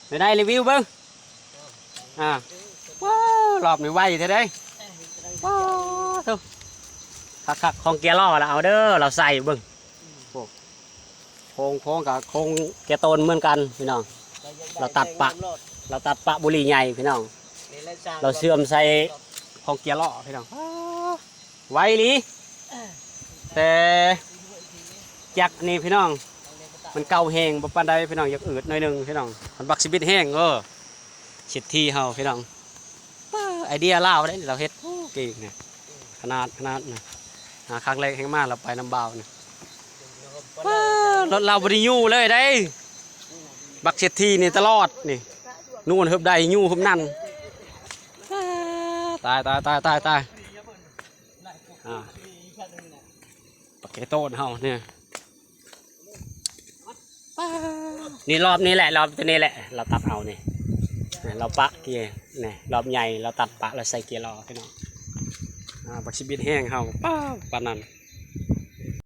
ได้รีวิวเบิ้งว้าวรอบนี้ไวเท่าไดว้าวทุกคักของเกียร์ล้อเราเอาเด้อเราใส่เบิ้งโค้งกับโค้งเกียร์ต้นเหมือนกันพี่น้องเราตัดปะบุหรี่ใหญ่พี่น้องเราเสื่อมใส่ของเกียร์ล้อพี่น้องไวลีแต่จักนี่พี่น้องมันเก่าแห้งบ่ปานใดพี่น้องอยากอืดหน่อยนึงพี่น้องมันบักสิบิดแห้งเช็ดทีเฮาพี่น้องไอเดียเล่าได้เราเฮ็ดเก่งเนี่ยขนาดนะครั้งแรกแห่งมาเราไปน้ำเบาเนี่ยรถเราบริยูเลยได้บักเช็ดทีนี่ตลอดนี่นู่นฮึบใดยูฮึบนั่นตายปักเกโต้เฮาเนี่ยนี่รอบนี้แหละรอบตัวนี้แหละเราตัดเอาเนี่ยเราปะเกียร์เนี่ยรอบใหญ่เราตัดปะเราใส่เกียร์รอพี่น้องบักชิบิดแห้งเฮาป้าปานนั้น